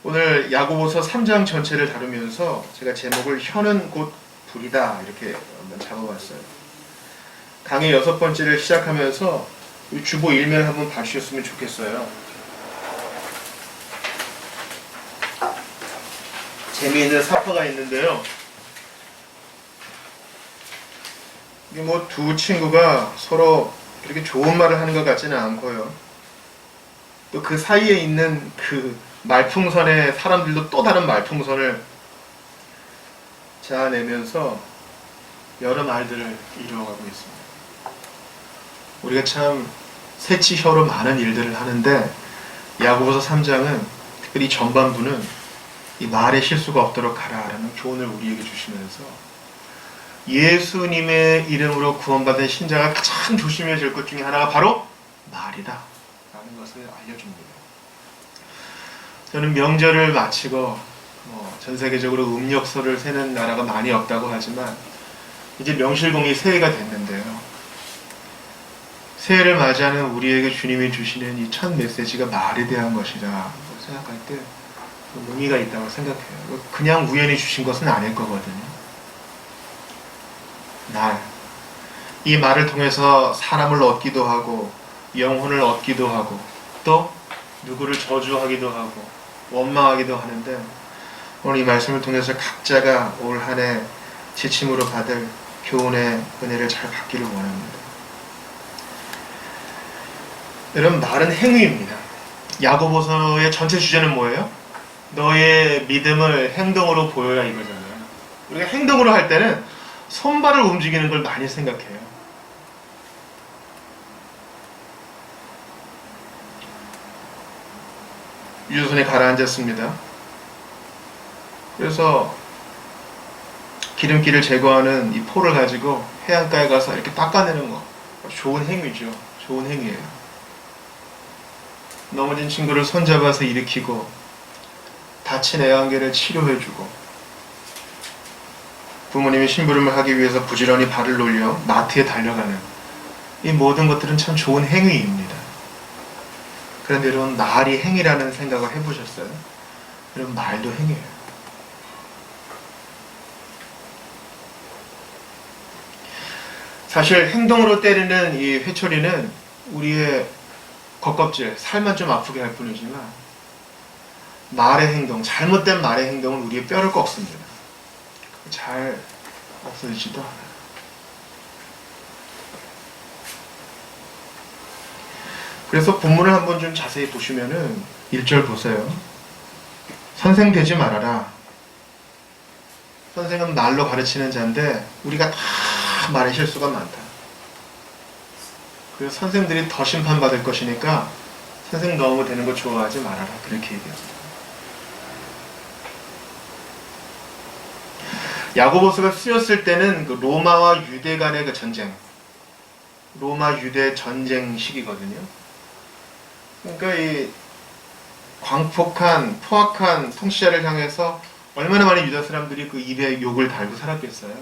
오늘 야고보서 3장 전체를 다루면서 제가 제목을 혀는 곧 불이다 이렇게 한번 잡아봤어요. 강의 6번째를 시작하면서 주보 일면 한번 봐주셨으면 좋겠어요. 재미있는 사파가 있는데요. 이게 뭐 두 친구가 서로 그렇게 좋은 말을 하는 것 같지는 않고요. 또 그 사이에 있는 그 말풍선의 사람들도 또 다른 말풍선을 자아내면서 여러 말들을 이루어가고 있습니다. 우리가 참 새치혀로 많은 일들을 하는데 야고보서 3장은 특별히 전반부는 이 말에 실수가 없도록 하라라는 교훈을 우리에게 주시면서 예수님의 이름으로 구원받은 신자가 가장 조심해야 될 것 중에 하나가 바로 말이다 라는 것을 알려줍니다. 저는 명절을 마치고 전 세계적으로 음력설을 세는 나라가 많이 없다고 하지만 이제 명실공히 새해가 됐는데요. 새해를 맞이하는 우리에게 주님이 주시는 이 첫 메시지가 말에 대한 것이라 생각할 때 의미가 있다고 생각해요. 그냥 우연히 주신 것은 아닐 거거든요. 이 말을 통해서 사람을 얻기도 하고 영혼을 얻기도 하고 또 누구를 저주하기도 하고 원망하기도 하는데 오늘 이 말씀을 통해서 각자가 올 한 해 지침으로 받을 교훈의 은혜를 잘 받기를 원합니다. 여러분, 말은 행위입니다. 야고보서의 전체 주제는 뭐예요? 너의 믿음을 행동으로 보여라 이거잖아요. 우리가 행동으로 할 때는 손발을 움직이는 걸 많이 생각해요. 유조선에 가라앉았습니다. 그래서 기름기를 제거하는 이 포를 가지고 해안가에 가서 이렇게 닦아내는 거 좋은 행위죠. 좋은 행위예요. 넘어진 친구를 손잡아서 일으키고 다친 애완개를 치료해주고 부모님이 심부름을 하기 위해서 부지런히 발을 놀려 마트에 달려가는 이 모든 것들은 참 좋은 행위입니다. 그런데 여러분, 말이 행위라는 생각을 해보셨어요? 여러분, 말도 행위예요. 사실 행동으로 때리는 이 회초리는 우리의 겉껍질, 살만 좀 아프게 할 뿐이지만 말의 행동, 잘못된 말의 행동은 우리의 뼈를 꺾습니다. 잘 없어지지도 않아요. 그래서 본문을 한번 좀 자세히 보시면은 1절 보세요. 선생 되지 말아라. 선생은 말로 가르치는 자인데 우리가 다 말에 실수가 많다. 그래서 선생들이 더 심판받을 것이니까 선생 너무 되는 거 좋아하지 말아라. 그렇게 얘기합니다. 야고보서가 쓰였을 때는 그 로마와 유대 간의 그 전쟁, 로마 유대 전쟁 시기거든요. 그러니까 이 광폭한 포악한 통치자를 향해서 얼마나 많은 유다 사람들이 그 입에 욕을 달고 살았겠어요.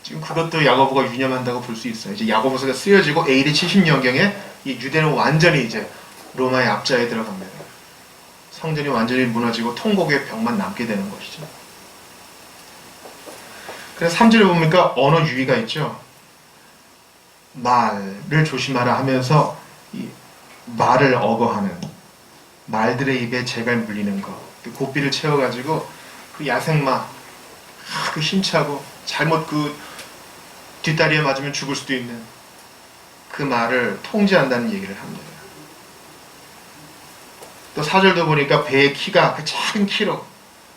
지금 그것도 야고보가 유념한다고 볼 수 있어요. 이제 야고보서가 쓰여지고 AD 70년경에 이 유대는 완전히 이제 로마의 압자에 들어갑니다. 성전이 완전히 무너지고 통곡의 벽만 남게 되는 것이죠. 그래서 3절에 보니까 언어 유의가 있죠. 말을 조심하라 하면서 이 말을 어거하는 말들의 입에 재갈 물리는 것, 고삐를 채워가지고 그 야생마, 그 힘차고 잘못 그 뒷다리에 맞으면 죽을 수도 있는 그 말을 통제한다는 얘기를 합니다. 또 4절도 보니까 배의 키가 그 작은 키로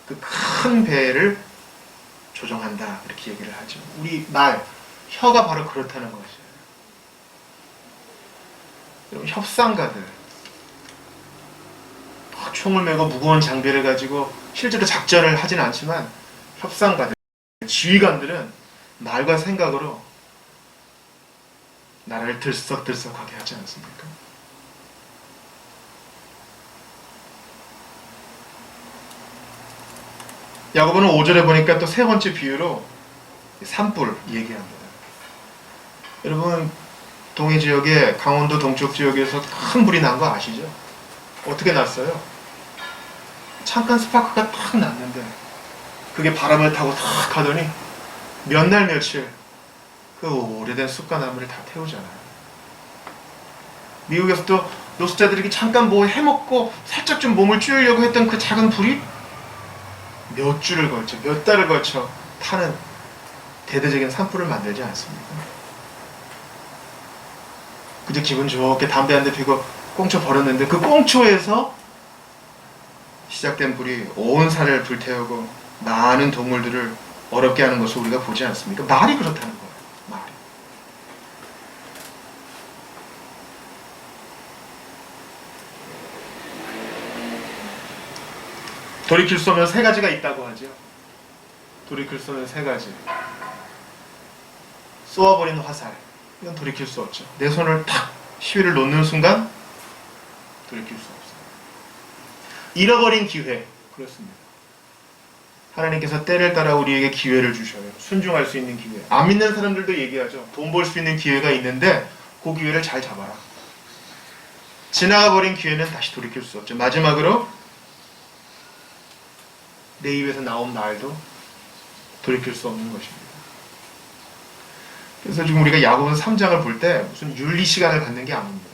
그 큰 배를 조정한다 이렇게 얘기를 하죠. 우리 말, 혀가 바로 그렇다는 것이에요. 여러분, 협상가들 총을 메고 무거운 장비를 가지고 실제로 작전을 하진 않지만 협상가들, 지휘관들은 말과 생각으로 나라를 들썩들썩하게 하지 않습니까? 야고보는 5절에 보니까 또 세 번째 비유로 산불 얘기합니다. 여러분, 동해 지역에 강원도 동쪽 지역에서 큰 불이 난 거 아시죠? 어떻게 났어요? 잠깐 스파크가 탁 났는데 그게 바람을 타고 탁 가더니 몇 날 며칠 그 오래된 숲과 나무를 다 태우잖아요. 미국에서도 노숙자들이 잠깐 뭐 해먹고 살짝 좀 몸을 쬐으려고 했던 그 작은 불이 몇 주를 걸쳐, 몇 달을 걸쳐 타는 대대적인 산불을 만들지 않습니까? 그저 기분 좋게 담배 한 대 피고 꽁초 버렸는데 그 꽁초에서 시작된 불이 온 산을 불태우고 많은 동물들을 어렵게 하는 것을 우리가 보지 않습니까? 말이 그렇다는 거예요. 말이. 돌이킬 수 없는 세 가지가 있다고 하죠. 돌이킬 수 없는 세 가지. 쏘아버린 화살. 이건 돌이킬 수 없죠. 내 손을 탁 시위를 놓는 순간 돌이킬 수 없어요. 잃어버린 기회. 그렇습니다. 하나님께서 때를 따라 우리에게 기회를 주셔요. 순종할 수 있는 기회. 안 믿는 사람들도 얘기하죠. 돈 벌 수 있는 기회가 있는데 그 기회를 잘 잡아라. 지나가버린 기회는 다시 돌이킬 수 없죠. 마지막으로 내 입에서 나온 말도 돌이킬 수 없는 것입니다. 그래서 지금 우리가 야고보서 3장을 볼 때 무슨 윤리 시간을 갖는 게 아닙니다.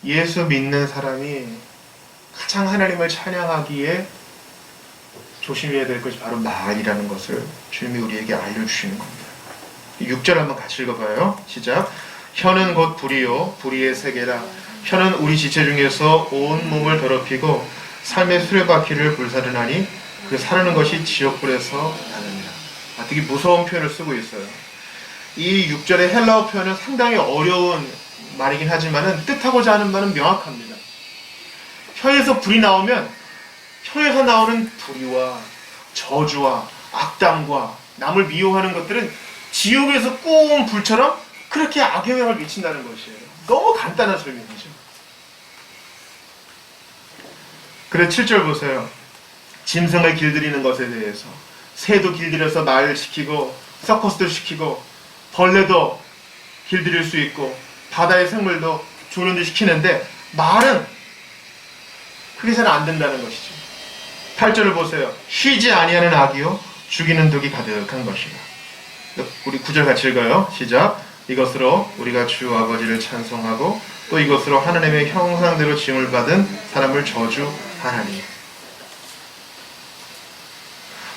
예수 믿는 사람이 가장 하나님을 찬양하기에 조심해야 될 것이 바로 말이라는 것을 주님이 우리에게 알려주시는 겁니다. 6절 한번 같이 읽어봐요. 시작. 혀는 곧 불이요 불의의 세계라. 혀는 우리 지체 중에서 온 몸을 더럽히고 삶의 수레바퀴를 불사르나니 그 사르는 것이 지옥불에서 나느니라. 되게 무서운 표현을 쓰고 있어요. 이 6절의 헬라어 표현은 상당히 어려운 말이긴 하지만 뜻하고자 하는 말은 명확합니다. 혀에서 불이 나오면 혀에서 나오는 불의와 저주와 악담과 남을 미워하는 것들은 지옥에서 꾸운 불처럼 그렇게 악영향을 미친다는 것이에요. 너무 간단한 설명이죠. 그래 7절 보세요. 짐승을 길들이는 것에 대해서 새도 길들여서 말을 시키고 서커스도 시키고 벌레도 길들일 수 있고 바다의 생물도 조는 데 시키는데 말은 그게 잘 안 된다는 것이죠. 8절을 보세요. 쉬지 아니하는 악이요 죽이는 독이 가득한 것이라. 우리 9절 같이 읽어요. 시작. 이것으로 우리가 주 아버지를 찬송하고 또 이것으로 하나님의 형상대로 지음을 받은 사람을 저주하나니.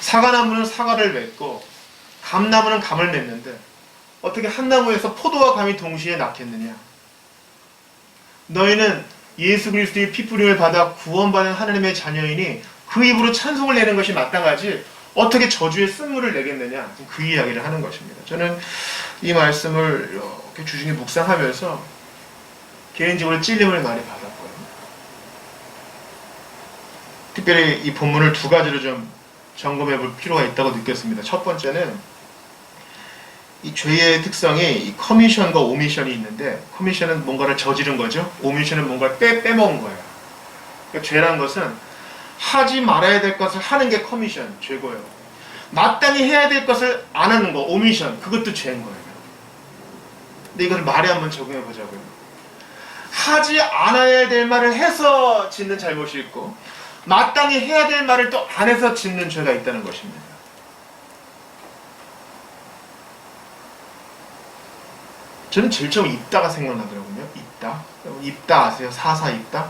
사과나무는 사과를 맺고 감나무는 감을 맺는데 어떻게 한 나무에서 포도와 감이 동시에 낳겠느냐. 너희는 예수 그리스도의 피뿌림을 받아 구원받은 하나님의 자녀이니 그 입으로 찬송을 내는 것이 마땅하지 어떻게 저주의 쓴물을 내겠느냐. 그 이야기를 하는 것입니다. 저는 이 말씀을 이렇게 주중에 묵상하면서 개인적으로 찔림을 많이 받았고요. 특별히 이 본문을 두 가지로 좀 점검해 볼 필요가 있다고 느꼈습니다. 첫 번째는 이 죄의 특성이 이 커미션과 오미션이 있는데, 커미션은 뭔가를 저지른 거죠. 오미션은 뭔가를 빼먹은 거예요. 그러니까 죄란 것은 하지 말아야 될 것을 하는 게 커미션, 죄고요. 마땅히 해야 될 것을 안 하는 거, 오미션, 그것도 죄인 거예요. 근데 이걸 말에 한번 적용해 보자고요. 하지 않아야 될 말을 해서 짓는 잘못이 있고, 마땅히 해야 될 말을 또 안 해서 짓는 죄가 있다는 것입니다. 저는 제일 처음 입다가 생각나더라고요. 입다. 입다 아세요? 사사 입다?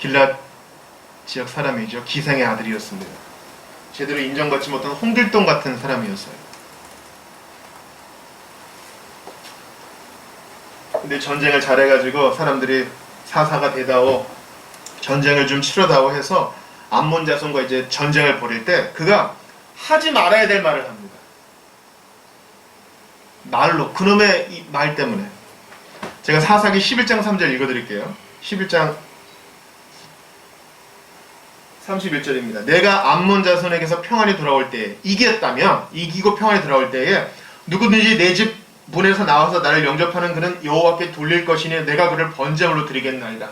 길랏 지역 사람이죠. 기생의 아들이었습니다. 제대로 인정받지 못한 홍길동 같은 사람이었어요. 근데 전쟁을 잘해가지고 사람들이 사사가 되다오, 전쟁을 좀 치러다오 해서 암몬 자손과 이제 전쟁을 벌일 때 그가 하지 말아야 될 말을 합니다. 말로, 그놈의 이 말 때문에. 제가 사사기 11장 3절 읽어드릴게요. 11장 31절입니다. 내가 암몬 자손에게서 평안히 돌아올 때에, 이겼다면, 이기고 평안히 돌아올 때에 누구든지 내 집 문에서 나와서 나를 영접하는 그는 여호와께 돌릴 것이니 내가 그를 번제물로 드리겠나이다.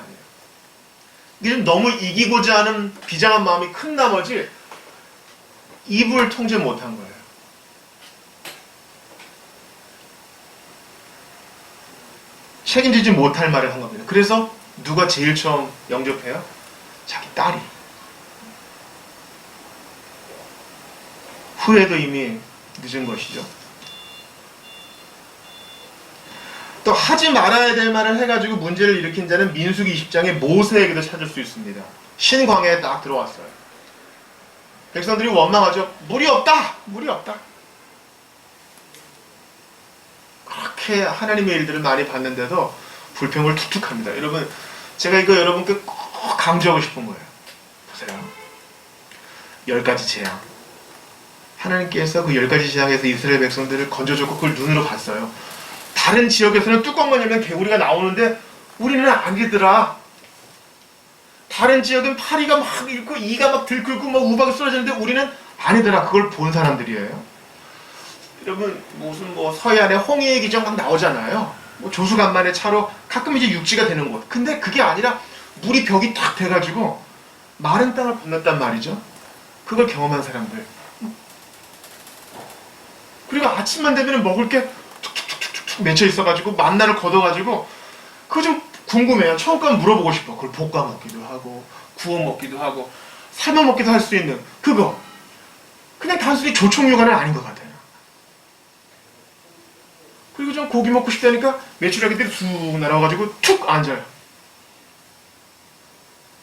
이게 너무 이기고자 하는 비장한 마음이 큰 나머지 입을 통제 못한 거예요. 책임지지 못할 말을 한 겁니다. 그래서 누가 제일 처음 영접해요? 자기 딸이. 후회도 이미 늦은 것이죠. 또 하지 말아야 될 말을 해가지고 문제를 일으킨 자는 민수기 20장의 모세에게도 찾을 수 있습니다. 신광야에 딱 들어왔어요. 백성들이 원망하죠. 물이 없다! 물이 없다! 그렇게 하나님의 일들을 많이 봤는데도 불평을 툭툭합니다. 여러분, 제가 이거 여러분께 꼭 강조하고 싶은 거예요. 보세요. 10가지 재앙. 하나님께서 그 10가지 재앙에서 이스라엘 백성들을 건져줬고 그걸 눈으로 봤어요. 다른 지역에서는 뚜껑만 열면 개구리가 나오는데 우리는 아니더라. 다른 지역은 파리가 막 있고 이가 막 들끓고 막 우박이 쏟아지는데 우리는 아니더라. 그걸 본 사람들이에요. 여러분, 무슨 뭐 서해안에 홍해의 기적 막 나오잖아요. 뭐 조수간만의 차로 가끔 이제 육지가 되는 곳. 근데 그게 아니라 물이 벽이 탁 돼가지고 마른 땅을 건넜단 말이죠. 그걸 경험한 사람들. 그리고 아침만 되면 먹을 게 툭툭툭툭툭 맺혀 있어가지고 만나를 걷어가지고 그거 좀 궁금해요. 처음 가면 물어보고 싶어. 그걸 볶아 먹기도 하고 구워 먹기도 하고 삶아 먹기도 할 수 있는 그거. 그냥 단순히 조총육아는 아닌 것 같아요. 그리고 좀 고기 먹고 싶다니까 메추라기들이 쑥 날아와가지고 툭 앉아요.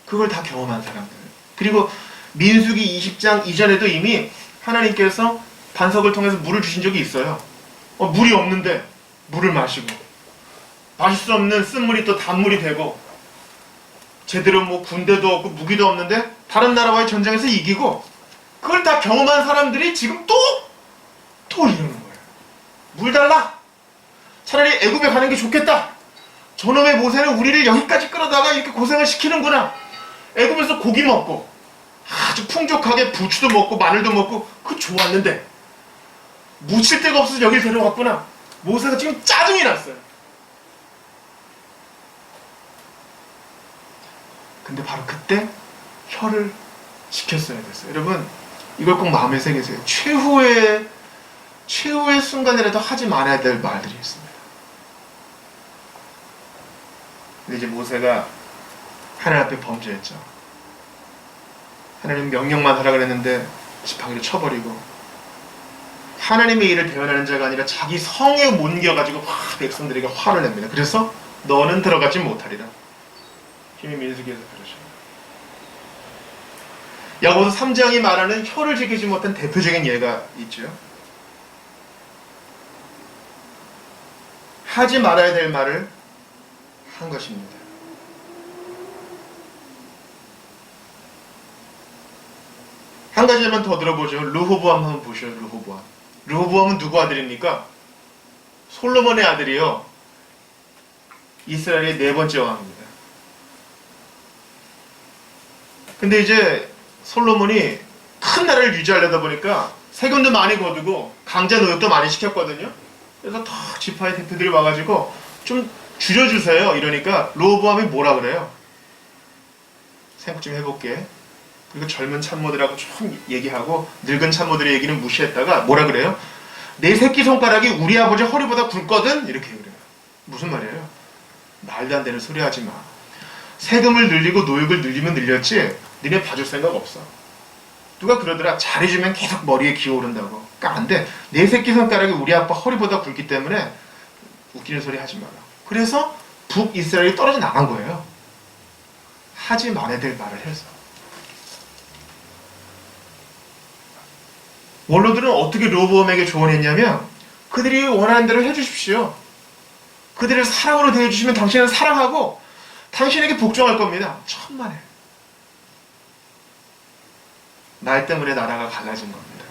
그걸 다 경험한 사람들. 그리고 민수기 20장 이전에도 이미 하나님께서 반석을 통해서 물을 주신 적이 있어요. 물이 없는데 물을 마시고 마실 수 없는 쓴물이 또 단물이 되고 제대로 뭐 군대도 없고 무기도 없는데 다른 나라와의 전쟁에서 이기고 그걸 다 경험한 사람들이 지금 또 이러는 거예요. 물 달라. 차라리 애굽에 가는 게 좋겠다. 저놈의 모세는 우리를 여기까지 끌어다가 이렇게 고생을 시키는구나. 애굽에서 고기 먹고 아주 풍족하게 부추도 먹고 마늘도 먹고 그거 좋았는데 묻힐 데가 없어서 여길 데려왔구나. 모세가 지금 짜증이 났어요. 근데 바로 그때 혀를 지켰어야 됐어요. 여러분, 이걸 꼭 마음에 새기세요. 최후의 순간이라도 하지 말아야 될 말들이 있습니다. 근데 이제 모세가 하나님 앞에 범죄했죠. 하나님 명령만 하라 그랬는데 지팡이를 쳐버리고 하나님의 일을 대언하는 자가 아니라 자기 성에 옮겨가지고 백성들에게 화를 냅니다. 그래서 너는 들어가지 못하리라. 힘이 민수기에서 그러죠. 야고보서 3장이 말하는 혀를 지키지 못한 대표적인 예가 있죠. 하지 말아야 될 말을 한 것입니다. 한 가지만 더 들어보죠. 르호보암 한번 보셔요. 르호보암은 누구 아들입니까? 솔로몬의 아들이요. 이스라엘의 4번째 왕입니다. 근데 이제 솔로몬이 큰 나라를 유지하려다 보니까 세금도 많이 거두고 강제 노역도 많이 시켰거든요. 그래서 다 지파의 대표들이 와가지고 좀 줄여주세요. 이러니까 르호보암이 뭐라 그래요? 생각 좀 해볼게. 그리고 젊은 참모들하고 좀 얘기하고 늙은 참모들의 얘기는 무시했다가 뭐라 그래요? 내 새끼손가락이 우리 아버지 허리보다 굵거든? 이렇게 그래요. 무슨 말이에요? 말도 안 되는 소리 하지 마. 세금을 늘리고 노역을 늘리면 늘렸지 니네 봐줄 생각 없어. 누가 그러더라. 잘해주면 계속 머리에 기어오른다고. 그러니까 안 돼. 내 새끼손가락이 우리 아빠 허리보다 굵기 때문에 웃기는 소리 하지 마라. 그래서 북이스라엘이 떨어져 나간 거예요. 하지 말아야 될 말을 해서. 원로들은 어떻게 르호보암에게 조언했냐면 그들이 원하는 대로 해주십시오. 그들을 사랑으로 대해주시면 당신은 사랑하고 당신에게 복종할 겁니다. 천만에. 말 때문에 나라가 갈라진 겁니다.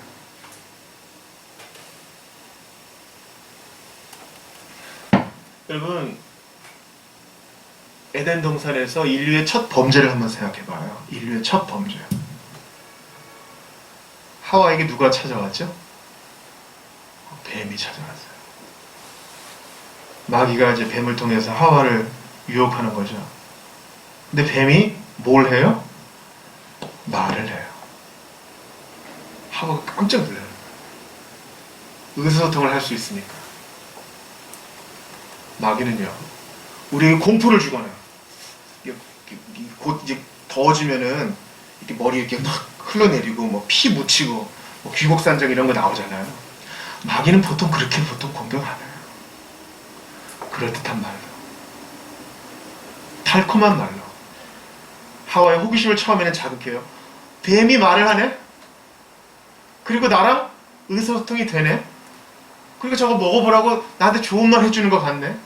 여러분, 에덴 동산에서 인류의 첫 범죄를 한번 생각해봐요. 인류의 첫 범죄. 하와에게 누가 찾아왔죠? 뱀이 찾아왔어요. 마귀가 이제 뱀을 통해서 하와를 유혹하는 거죠. 근데 뱀이 뭘 해요? 말을 해요. 하와가 깜짝 놀라요. 의사소통을 할 수 있으니까. 마귀는요, 우리에게 공포를 주거나 곧 이제 더워지면은 이렇게 머리 이렇게 막 흘러내리고 뭐 피 묻히고 뭐 귀곡산적 이런 거 나오잖아요. 마귀는 보통 그렇게 공격 안 해요. 그럴듯한 말로, 달콤한 말로 하와의 호기심을 처음에는 자극해요. 뱀이 말을 하네? 그리고 나랑 의사소통이 되네? 그리고 저거 먹어보라고 나한테 좋은 말 해주는 것 같네?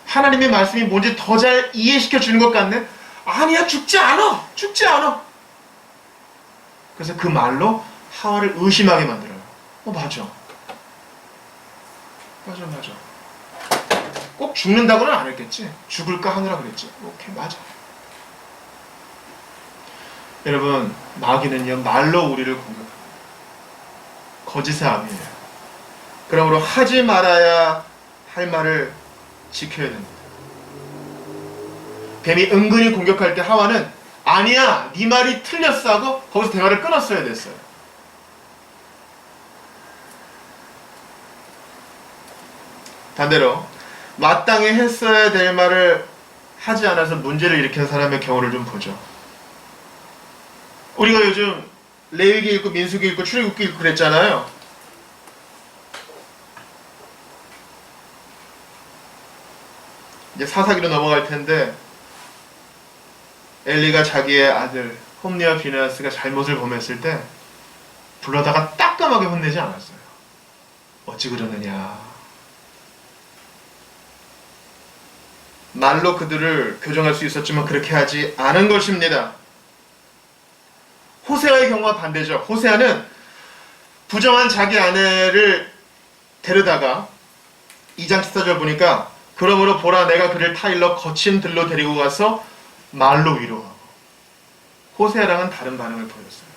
하나님의 말씀이 뭔지 더 잘 이해시켜 주는 것 같네? 아니야, 죽지 않아! 죽지 않아! 그래서 그 말로 하와를 의심하게 만들어요. 맞아. 꼭 죽는다고는 안 했겠지. 죽을까 하느라 그랬지. 오케이, 맞아. 여러분, 마귀는요, 말로 우리를 공격합니다. 거짓의 암이에요. 그러므로 하지 말아야 할 말을 지켜야 됩니다. 뱀이 은근히 공격할 때 하와는 아니야, 네 말이 틀렸어 하고 거기서 대화를 끊었어야 됐어요. 반대로 마땅히 했어야 될 말을 하지 않아서 문제를 일으킨 사람의 경우를 좀 보죠. 우리가 요즘 레위기 읽고 민수기 읽고 출애굽기 읽고 그랬잖아요. 이제 사사기로 넘어갈 텐데 엘리가 자기의 아들 홈리와 비느하스가 잘못을 범했을 때 불러다가 따끔하게 혼내지 않았어요. 어찌 그러느냐. 말로 그들을 교정할 수 있었지만 그렇게 하지 않은 것입니다. 호세아의 경우와 반대죠. 호세아는 부정한 자기 아내를 데려다가 2장 14절 보니까 그러므로 보라 내가 그를 타일러 거친 들로 데리고 가서 말로 위로하고. 호세아랑은 다른 반응을 보였어요.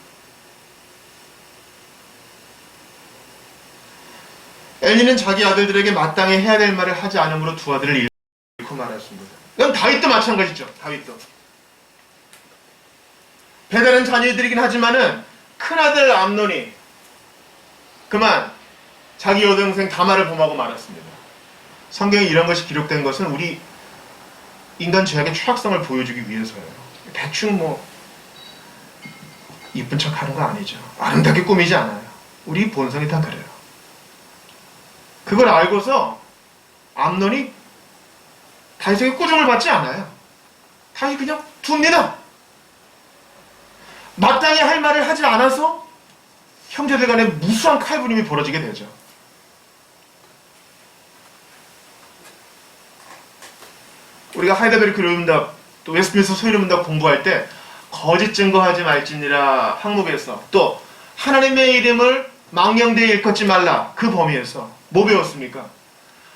엘리는 자기 아들들에게 마땅히 해야 될 말을 하지 않으므로 두 아들을 잃고 말았습니다. 그럼 다윗도 마찬가지죠. 다윗도 배다른 자녀들이긴 하지만은 큰아들 암논이 그만 자기 여동생 다말을 범하고 말았습니다. 성경에 이런 것이 기록된 것은 우리 인간 죄악의 추악성을 보여주기 위해서예요. 대충 이쁜 척 하는 거 아니죠. 아름답게 꾸미지 않아요. 우리 본성이 다 그래요. 그걸 알고서 암논이 다윗에게 꾸중을 받지 않아요. 다윗이 그냥 둡니다. 마땅히 할 말을 하지 않아서 형제들 간에 무수한 칼부림이 벌어지게 되죠. 우리가 하이델베르크 르문답 또 웨스트민스터 소유문답 공부할 때 거짓 증거하지 말지니라 항목에서 또 하나님의 이름을 망령되이 일컫지 말라 그 범위에서 뭐 배웠습니까?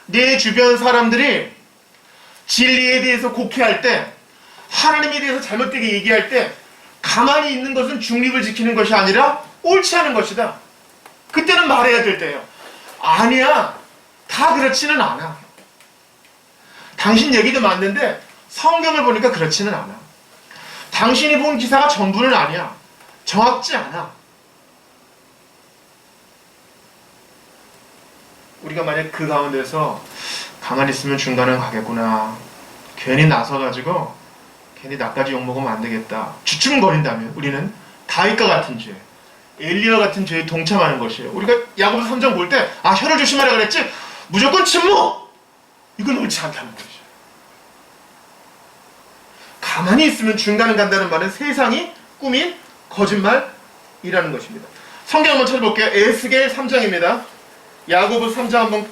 내 주변 사람들이 진리에 대해서 곡해할 때 하나님에 대해서 잘못되게 얘기할 때 가만히 있는 것은 중립을 지키는 것이 아니라 옳지 않은 것이다. 그때는 말해야 될 때예요. 아니야, 다 그렇지는 않아. 당신 얘기도 맞는데 성경을 보니까 그렇지는 않아. 당신이 본 기사가 전부는 아니야. 정확지 않아. 우리가 만약 그 가운데서 가만히 있으면 중간은 가겠구나. 괜히 나서가지고 괜히 나까지 욕먹으면 안 되겠다. 주춤거린다면 우리는 다윗과 같은 죄, 엘리와 같은 죄에 동참하는 것이에요. 우리가 야고보서 3장 볼 때 혀를 조심하라 그랬지 무조건 침묵! 이건 옳지 않다는 것이죠. 가만히 있으면 중간은 간다는 말은 세상이 꾸민 거짓말이라는 것입니다. 성경 한번 찾아볼게요. 에스겔 3장입니다. 야고보서 3장 한번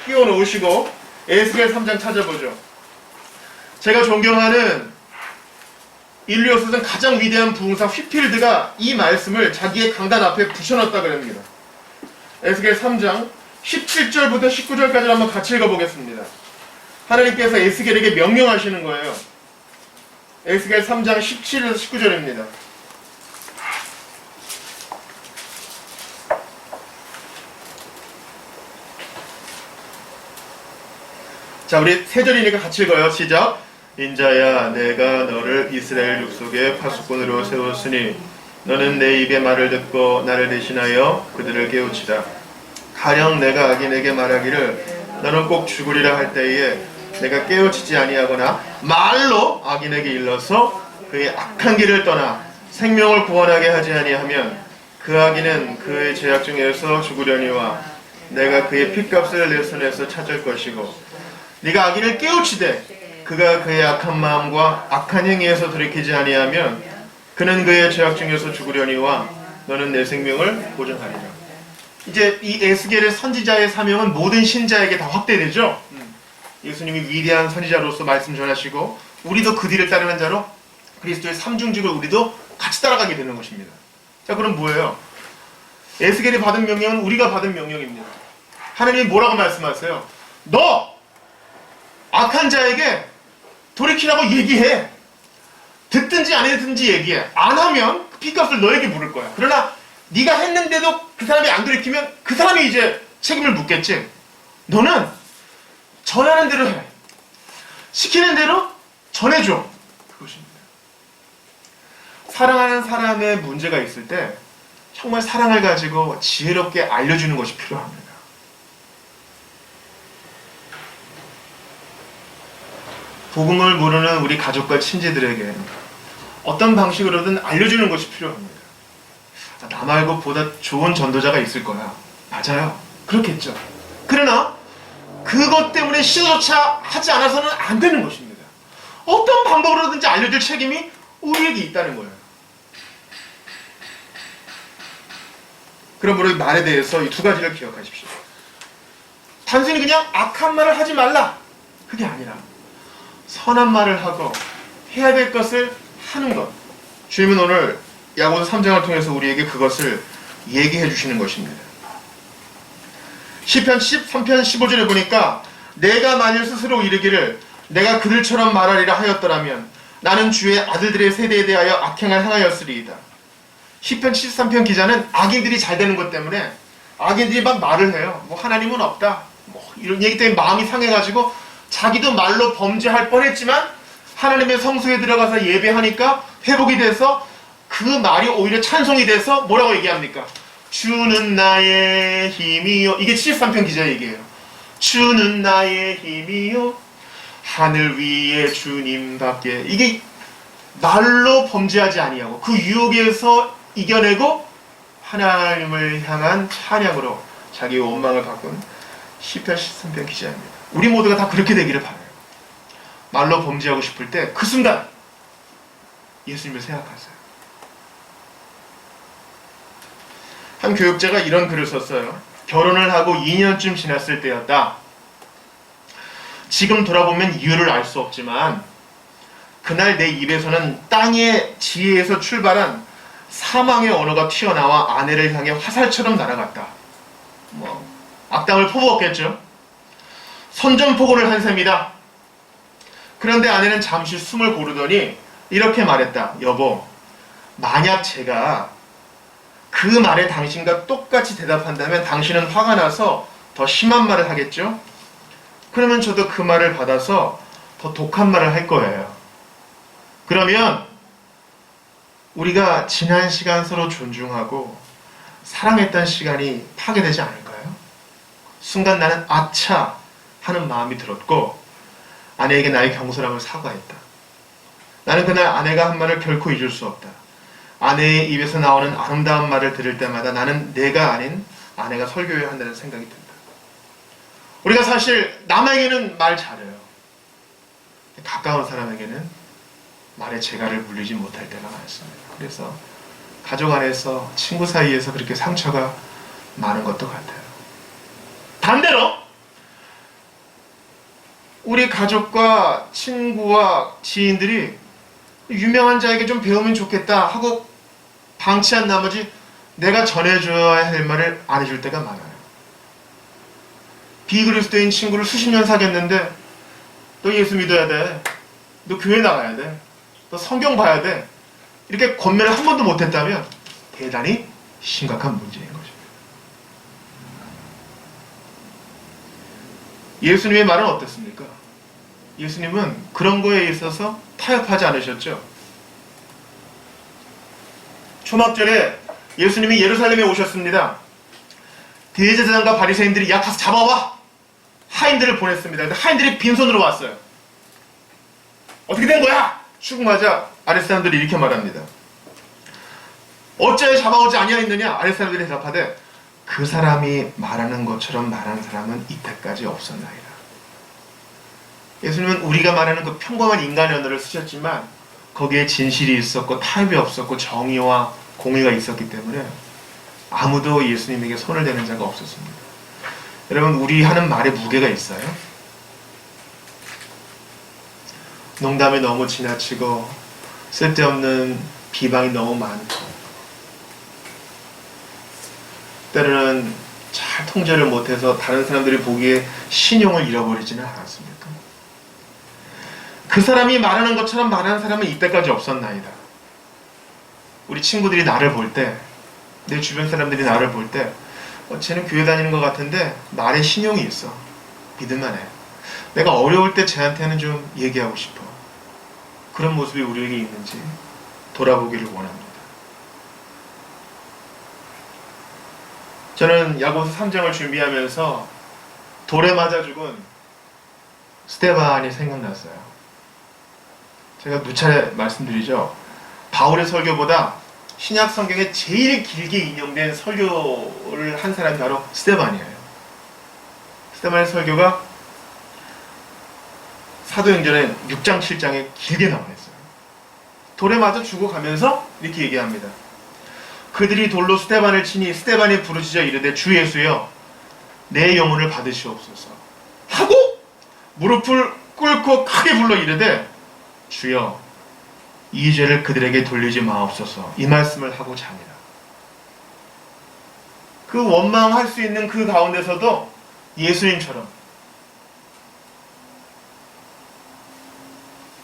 끼워 놓으시고 에스겔 3장 찾아보죠. 제가 존경하는 인류 역사상 가장 위대한 부흥사 휘필드가 이 말씀을 자기의 강단 앞에 붙여놨다 그럽니다. 에스겔 3장 17절부터 19절까지 한번 같이 읽어보겠습니다. 하나님께서 에스겔에게 명령하시는 거예요. 에스겔 3장 17에서 19절입니다. 자, 우리 세 절이니까 같이 읽어요. 시작. 인자야, 내가 너를 이스라엘 족속의 파수꾼으로 세웠으니 너는 내 입의 말을 듣고 나를 대신하여 그들을 깨우치라. 가령 내가 악인에게 말하기를 너는 꼭 죽으리라 할 때에 내가 깨우치지 아니하거나 말로 악인에게 일러서 그의 악한 길을 떠나 생명을 구원하게 하지 아니하면 그 악인은 그의 죄악 중에서 죽으려니와 내가 그의 핏값을 내 손에서 찾을 것이고 네가 악인을 깨우치되 그가 그의 악한 마음과 악한 행위에서 돌이키지 아니하면 그는 그의 죄악 중에서 죽으려니와 너는 내 생명을 보존하리라. 이제 이 에스겔의 선지자의 사명은 모든 신자에게 다 확대되죠. 예수님이 위대한 선지자로서 말씀 전하시고 우리도 그 뒤를 따르는 자로 그리스도의 삼중직을 우리도 같이 따라가게 되는 것입니다. 자, 그럼 뭐예요? 에스겔이 받은 명령은 우리가 받은 명령입니다. 하나님이 뭐라고 말씀하세요? 너 악한 자에게 돌이키라고 얘기해. 듣든지 안 듣든지 얘기해. 안 하면 핏값을 너에게 물을 거야. 그러나 네가 했는데도 그 사람이 안 돌이키면 그 사람이 이제 책임을 묻겠지. 너는 전하는 대로 해. 시키는 대로 전해줘. 그것입니다. 사랑하는 사람의 문제가 있을 때 정말 사랑을 가지고 지혜롭게 알려주는 것이 필요합니다. 복음을 모르는 우리 가족과 친지들에게 어떤 방식으로든 알려주는 것이 필요합니다. 나 말고 보다 좋은 전도자가 있을 거야. 맞아요. 그렇겠죠. 그러나 그것 때문에 시도조차 하지 않아서는 안 되는 것입니다. 어떤 방법으로든지 알려줄 책임이 우리에게 있다는 거예요. 그러므로 이 말에 대해서 이 두 가지를 기억하십시오. 단순히 그냥 악한 말을 하지 말라. 그게 아니라 선한 말을 하고 해야 될 것을 하는 것. 주님은 오늘 야고보서 3장을 통해서 우리에게 그것을 얘기해 주시는 것입니다. 시편 13편 15절에 보니까 내가 만일 스스로 이르기를 내가 그들처럼 말하리라 하였더라면 나는 주의 아들들의 세대에 대하여 악행을 행하였으리이다. 시편 13편 기자는 악인들이 잘 되는 것 때문에 악인들이 막 말을 해요. 뭐 하나님은 없다. 뭐 이런 얘기 때문에 마음이 상해가지고 자기도 말로 범죄할 뻔했지만 하나님의 성소에 들어가서 예배하니까 회복이 돼서 그 말이 오히려 찬송이 돼서 뭐라고 얘기합니까? 주는 나의 힘이요. 이게 73편 기자의 얘기예요. 주는 나의 힘이요. 하늘 위에 주님밖에. 이게 말로 범죄하지 아니하고 그 유혹에서 이겨내고 하나님을 향한 찬양으로 자기의 원망을 바꾼 시편 13편 기자입니다. 우리 모두가 다 그렇게 되기를 바라요. 말로 범죄하고 싶을 때 그 순간 예수님을 생각하세요. 한 교육자가 이런 글을 썼어요. 결혼을 하고 2년쯤 지났을 때였다. 지금 돌아보면 이유를 알 수 없지만 그날 내 입에서는 땅의 지혜에서 출발한 사망의 언어가 튀어나와 아내를 향해 화살처럼 날아갔다. 악담을 퍼부었겠죠. 선전포고를 한 셈이다. 그런데 아내는 잠시 숨을 고르더니 이렇게 말했다. 여보, 만약 제가 그 말에 당신과 똑같이 대답한다면 당신은 화가 나서 더 심한 말을 하겠죠? 그러면 저도 그 말을 받아서 더 독한 말을 할 거예요. 그러면 우리가 지난 시간 서로 존중하고 사랑했던 시간이 파괴되지 않을까요? 순간 나는 아차 하는 마음이 들었고 아내에게 나의 경솔함을 사과했다. 나는 그날 아내가 한 말을 결코 잊을 수 없다. 아내의 입에서 나오는 아름다운 말을 들을 때마다 나는 내가 아닌 아내가 설교해야 한다는 생각이 든다. 우리가 사실 남에게는 말 잘해요. 가까운 사람에게는 말의 재갈을 물리지 못할 때가 많습니다. 그래서 가족 안에서 친구 사이에서 그렇게 상처가 많은 것도 같아요. 반대로 우리 가족과 친구와 지인들이 유명한 자에게 좀 배우면 좋겠다 하고 방치한 나머지 내가 전해줘야 할 말을 안 해줄 때가 많아요. 비그리스도인 친구를 수십 년 사귀었는데 너 예수 믿어야 돼. 너 교회 나가야 돼. 너 성경 봐야 돼. 이렇게 권면을 한 번도 못했다면 대단히 심각한 문제인 것입니다. 예수님의 말은 어떻습니까? 예수님은 그런 거에 있어서 타협하지 않으셨죠. 초막절에 예수님이 예루살렘에 오셨습니다. 대제사장과 바리새인들이 야 가서 잡아와! 하인들을 보냈습니다. 근데 하인들이 빈손으로 왔어요. 어떻게 된 거야? 죽마자 아랫사람들이 이렇게 말합니다. 어째 잡아오지 아니하였느냐? 아랫사람들이 대답하되 그 사람이 말하는 것처럼 말하는 사람은 이때까지 없었나이다. 예수님은 우리가 말하는 그 평범한 인간의 언어를 쓰셨지만 거기에 진실이 있었고 타협이 없었고 정의와 공의가 있었기 때문에 아무도 예수님에게 손을 대는 자가 없었습니다. 여러분, 우리 하는 말에 무게가 있어요? 농담이 너무 지나치고 쓸데없는 비방이 너무 많고 때로는 잘 통제를 못해서 다른 사람들이 보기에 신용을 잃어버리지는 않았습니까? 그 사람이 말하는 것처럼 말하는 사람은 이때까지 없었나이다. 우리 친구들이 나를 볼 때, 내 주변 사람들이 나를 볼 때 쟤는 교회 다니는 것 같은데 말에 신용이 있어. 믿을만해. 내가 어려울 때 쟤한테는 좀 얘기하고 싶어. 그런 모습이 우리에게 있는지 돌아보기를 원합니다. 저는 야고보서 3장을 준비하면서 돌에 맞아 죽은 스데반이 생각났어요. 제가 누차례 말씀드리죠. 바울의 설교보다 신약 성경에 제일 길게 인용된 설교를 한 사람이 바로 스데반이에요. 스데반의 설교가 사도행전에 6장 7장에 길게 나와 있어요. 돌에 맞아 죽어가면서 이렇게 얘기합니다. 그들이 돌로 스데반을 치니 스데반이 부르짖어 이르되 주 예수여 내 영혼을 받으시옵소서 하고 무릎을 꿇고 크게 불러 이르되 주여 이 죄를 그들에게 돌리지 마옵소서. 이 말씀을 하고 잡니다. 그 원망할 수 있는 그 가운데서도 예수님처럼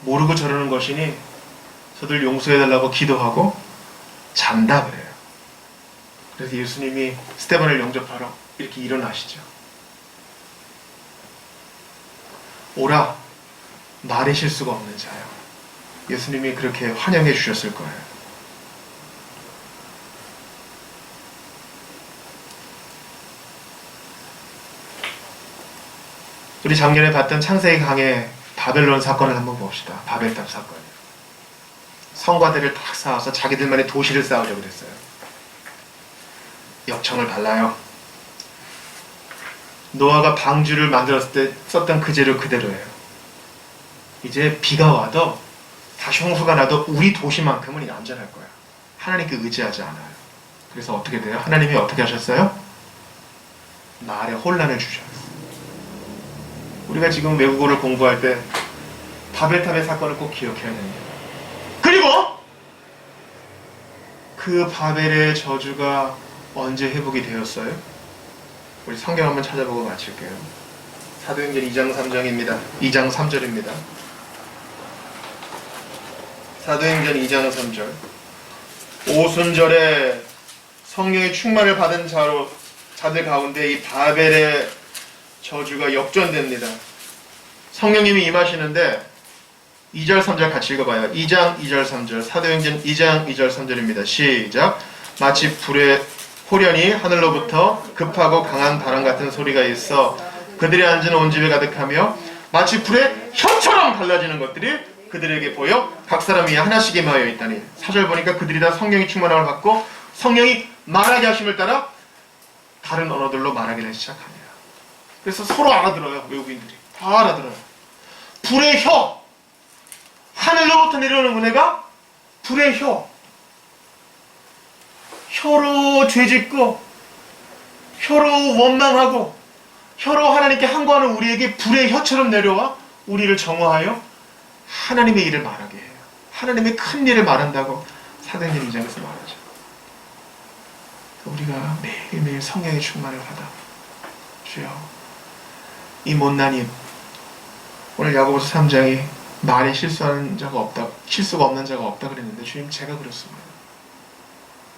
모르고 저러는 것이니 저들 용서해달라고 기도하고 잔다 그래요. 그래서 예수님이 스데반을 영접하러 이렇게 일어나시죠. 오라 말의 실수가 없는 자요. 예수님이 그렇게 환영해 주셨을 거예요. 우리 작년에 봤던 창세기 강의 바벨론 사건을 한번 봅시다. 바벨탑 사건. 성과들을 딱 쌓아서 자기들만의 도시를 쌓으려고 그랬어요. 역청을 발라요. 노아가 방주를 만들었을 때 썼던 그 재료 그대로예요. 이제 비가 와도 다시 홍수가 나도 우리 도시만큼은 안전할 거야. 하나님께 의지하지 않아요. 그래서 어떻게 돼요? 하나님이 어떻게 하셨어요? 말에 혼란을 주셨어요. 우리가 지금 외국어를 공부할 때 바벨탑의 사건을 꼭 기억해야 됩니다. 그리고 그 바벨의 저주가 언제 회복이 되었어요? 우리 성경 한번 찾아보고 마칠게요. 사도행전 2장 3장입니다. 2장 3절입니다. 사도행전 2장 3절. 오순절에 성령의 충만을 받은 자들 가운데 이 바벨의 저주가 역전됩니다. 성령님이 임하시는데 2절 3절 같이 읽어봐요. 2장 2절 3절 사도행전 2장 2절 3절입니다. 시작. 마치 불의 호련이 하늘로부터 급하고 강한 바람 같은 소리가 있어 그들이 앉은 온 집에 가득하며 마치 불의 혀처럼 갈라지는 것들이 그들에게 보여 각 사람 위에 하나씩 임하여 있다니. 4절 보니까 그들이 다 성령이 충만함을 받고 성령이 말하게 하심을 따라 다른 언어들로 말하기를 시작합니다. 그래서 서로 알아들어요. 외국인들이 다 알아들어요. 불의 혀, 하늘로부터 내려오는 은혜가 불의 혀. 혀로 죄짓고 혀로 원망하고 혀로 하나님께 항거하는 우리에게 불의 혀처럼 내려와 우리를 정화하여 하나님의 일을 말하게 해요. 하나님의 큰 일을 말한다고 사도행전 2장에서 말하죠. 우리가 매일매일 성령의 충만을 받아 주여 이 못난 입, 오늘 야고보서 3장이 말에 실수가 없는 자가 없다 그랬는데 주님 제가 그렇습니다.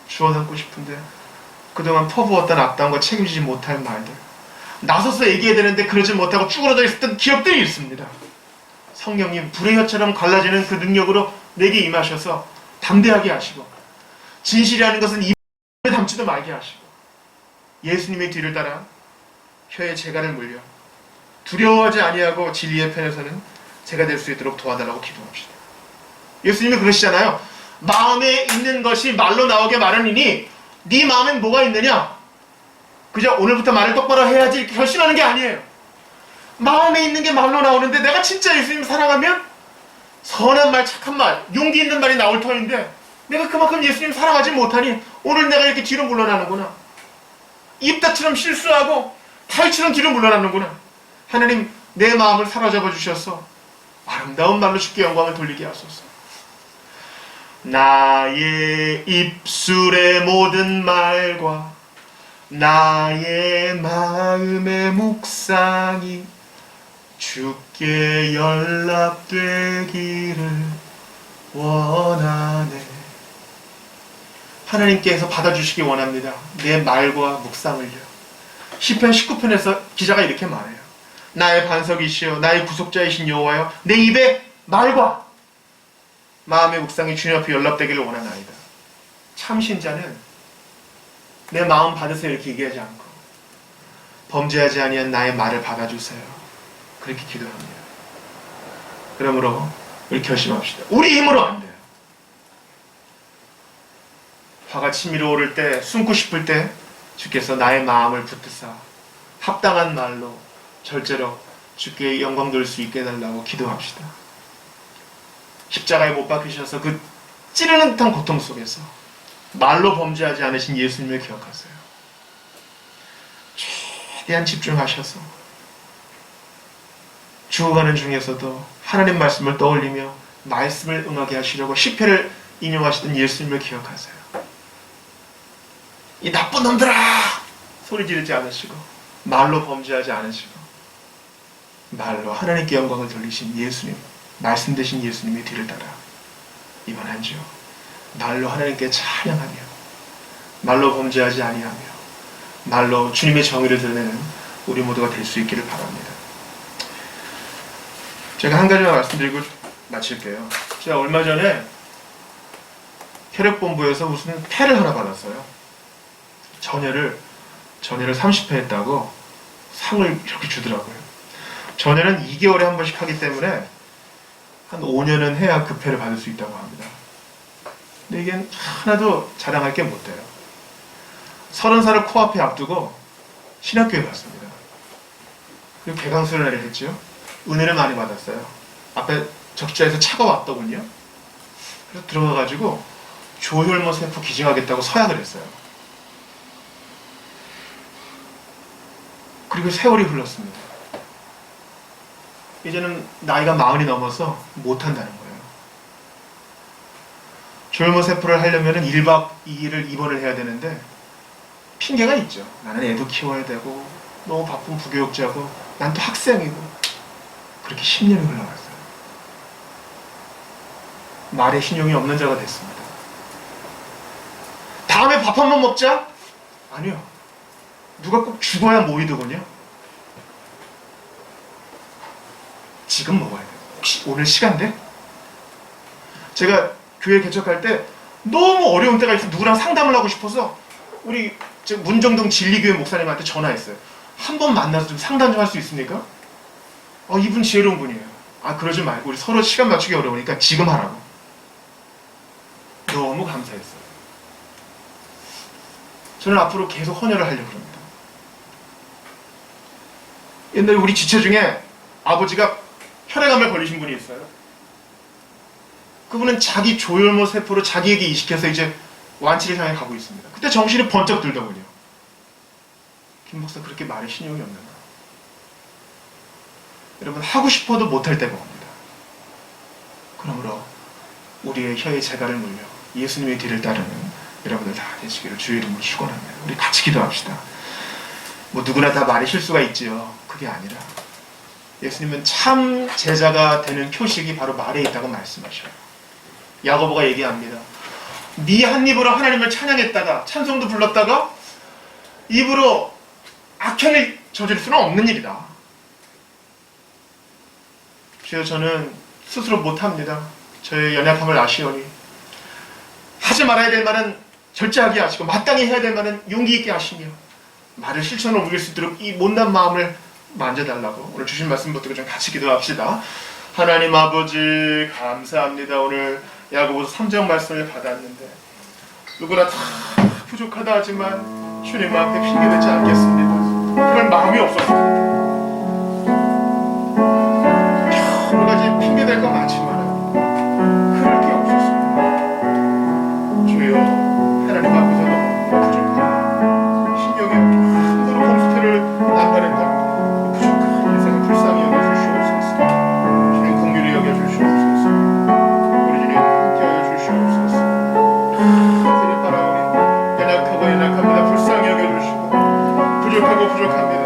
주워 담고 싶은데 그동안 퍼부었던 악담과 책임지지 못할 말들 나서서 얘기해야 되는데 그러지 못하고 쭈그러져 있었던 기억들이 있습니다. 성령님 불의 혀처럼 갈라지는 그 능력으로 내게 임하셔서 담대하게 하시고 진실이라는 것은 입에 담지도 말게 하시고 예수님의 뒤를 따라 혀에 재갈을 물려 두려워하지 아니하고 진리의 편에서는 제가 될 수 있도록 도와달라고 기도합시다. 예수님이 그러시잖아요. 마음에 있는 것이 말로 나오게 마련이니 네 마음엔 뭐가 있느냐? 그저 오늘부터 말을 똑바로 해야지 이렇게 결심하는 게 아니에요. 마음에 있는 게 말로 나오는데 내가 진짜 예수님 사랑하면 선한 말, 착한 말, 용기 있는 말이 나올 터인데 내가 그만큼 예수님 사랑하지 못하니 오늘 내가 이렇게 뒤로 물러나는구나. 입다처럼 실수하고 탈처럼 뒤로 물러나는구나. 하나님 내 마음을 사로잡아 주셔서 아름다운 말로 주께 영광을 돌리게 하소서. 나의 입술의 모든 말과 나의 마음의 묵상이 주께 연락되기를 원하네. 하나님께서 받아주시기 원합니다. 내 말과 묵상을요. 시편 19편에서 기자가 이렇게 말해요. 나의 반석이시여 나의 구속자이신 여호와여 내 입에 말과 마음의 묵상이 주님 앞에 연락되기를 원하나이다. 참 신자는 내 마음 받으세요 이렇게 얘기하지 않고 범죄하지 아니한 나의 말을 받아주세요 그렇게 기도합니다. 그러므로 우리 결심합시다. 우리 힘으로 안 돼요. 화가 치밀어 오를 때 숨고 싶을 때 주께서 나의 마음을 붙드사 합당한 말로 절제로 주께 영광 돌릴 수 있게 해달라고 기도합시다. 십자가에 못 박히셔서 그 찌르는 듯한 고통 속에서 말로 범죄하지 않으신 예수님을 기억하세요. 최대한 집중하셔서 죽어가는 중에서도 하나님 말씀을 떠올리며 말씀을 응하게 하시려고 시편을 인용하시던 예수님을 기억하세요. 이 나쁜 놈들아! 소리 지르지 않으시고 말로 범죄하지 않으시고 말로 하나님께 영광을 돌리신 예수님, 말씀 되신 예수님의 뒤를 따라 이번 한 주 말로 하나님께 찬양하며 말로 범죄하지 아니하며 말로 주님의 정의를 드러내는 우리 모두가 될 수 있기를 바랍니다. 제가 한 가지만 말씀드리고 마칠게요. 제가 얼마 전에 혈액본부에서 무슨 패를 하나 받았어요. 전혈을 30회 했다고 상을 이렇게 주더라고요. 전혈은 2개월에 한 번씩 하기 때문에 한 5년은 해야 그 패를 받을 수 있다고 합니다. 근데 이게 하나도 자랑할 게 못 돼요. 30살을 코앞에 앞두고 신학교에 갔습니다. 그리고 개강수련회를 했죠. 은혜를 많이 받았어요. 앞에 적자에서 차가 왔더군요. 그래서 들어가가지고 조혈모 세포 기증하겠다고 서약을 했어요. 그리고 세월이 흘렀습니다. 이제는 나이가 40이 넘어서 못한다는 거예요. 조혈모 세포를 하려면 1박 2일을 입원을 해야 되는데 핑계가 있죠. 나는 애도 키워야 되고 너무 바쁜 부교육자고 난 또 학생이고 그렇게 10년이 흘러갔어요. 말에 신용이 없는 자가 됐습니다. 다음에 밥 한 번 먹자? 아니요. 누가 꼭 죽어야 모이더군요. 지금 먹어야 돼요. 혹시 오늘 시간 돼? 제가 교회 개척할 때 너무 어려운 때가 있어서 누구랑 상담을 하고 싶어서 우리 문정동 진리교회 목사님한테 전화했어요. 한 번 만나서 좀 상담 좀 할 수 있습니까? 이분 지혜로운 분이에요. 그러지 말고 우리 서로 시간 맞추기 어려우니까 지금 하라고. 너무 감사했어요. 저는 앞으로 계속 헌혈을 하려고 합니다. 옛날에 우리 지체 중에 아버지가 혈액암에 걸리신 분이 있어요. 그분은 자기 조혈모 세포로 자기에게 이식해서 이제 완치를 향해 가고 있습니다. 그때 정신이 번쩍 들더군요. 김 목사 그렇게 말에 신용이 없는가? 여러분 하고 싶어도 못할 때가 옵니다. 그러므로 우리의 혀의 재갈을 물며 예수님의 뒤를 따르는 여러분들 다 되시기를 주의 이름으로 축원합니다. 우리 같이 기도합시다. 누구나 다 말이 실수가 있지요. 그게 아니라 예수님은 참 제자가 되는 표식이 바로 말에 있다고 말씀하셔요. 야고보가 얘기합니다. 네 한 입으로 하나님을 찬양했다가 찬송도 불렀다가 입으로 악행을 저지를 수는 없는 일이다. 주여 저는 스스로 못합니다. 저의 연약함을 아시오니 하지 말아야 될 말은 절제하게 하시고 마땅히 해야 될 말은 용기 있게 하시며 말을 실천으로 옮길 수 있도록 이 못난 마음을 만져달라고 오늘 주신 말씀 붙들고 좀 같이 기도합시다. 하나님 아버지 감사합니다. 오늘 야고보서 3장 말씀을 받았는데 누구나 다 부족하다 하지만 주님 앞에 핑계대지 않겠습니다. 그럴 마음이 없었습니다. 여러 가지 핑계댈 거 많지만 그럴 게 없었습니다. 주여, 하나님 앞에서 너무 부족합니다. 신경이 함부로 공수태를 남발했다. 부족한 인생을 불쌍히 여겨주시옵소서. 주님 긍휼히 여겨주시옵소서. 우리 주님 함께하여 주시옵소서. 하늘을 바라오니 연약하고 연약합니다. 불쌍히 여겨주시고 부족하고 부족합니다.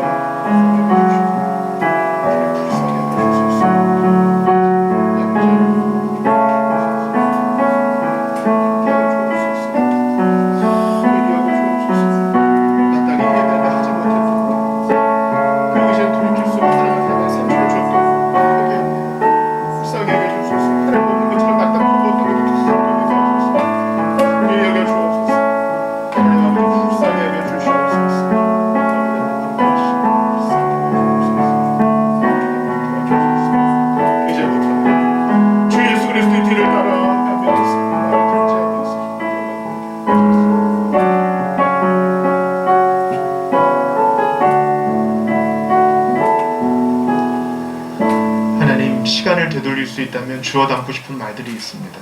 시간을 되돌릴 수 있다면 주워 담고 싶은 말들이 있습니다.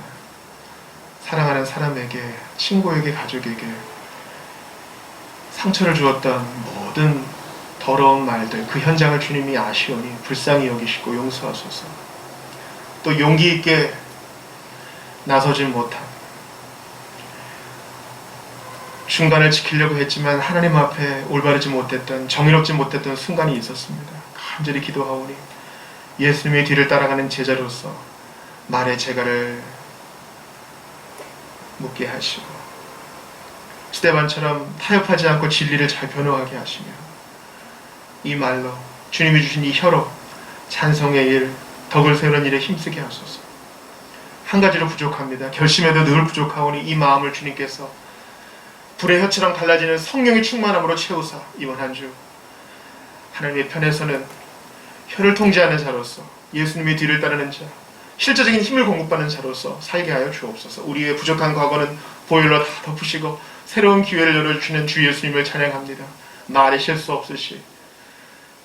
사랑하는 사람에게, 친구에게, 가족에게 상처를 주었던 모든 더러운 말들, 그 현장을 주님이 아시오니 불쌍히 여기시고 용서하소서. 또 용기 있게 나서지 못한, 중간을 지키려고 했지만 하나님 앞에 올바르지 못했던, 정의롭지 못했던 순간이 있었습니다. 간절히 기도하오니 예수님의 뒤를 따라가는 제자로서 말의 재갈을 묻게 하시고 스데반처럼 타협하지 않고 진리를 잘 변호하게 하시며 이 말로 주님이 주신 이 혀로 찬송의 일, 덕을 세우는 일에 힘쓰게 하소서. 한 가지로 부족합니다. 결심해도 늘 부족하오니 이 마음을 주님께서 불의 혀처럼 갈라지는 성령의 충만함으로 채우사 이번 한 주 하나님의 편에서는 혀를 통제하는 자로서, 예수님의 뒤를 따르는 자, 실제적인 힘을 공급받는 자로서 살게 하여 주옵소서. 우리의 부족한 과거는 보혈로 다 덮으시고 새로운 기회를 열어주시는 주 예수님을 찬양합니다. 말에 실수 없으시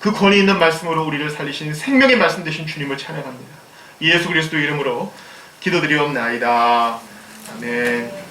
그 권위 있는 말씀으로 우리를 살리신 생명의 말씀 되신 주님을 찬양합니다. 예수 그리스도 이름으로 기도드리옵나이다. 아멘.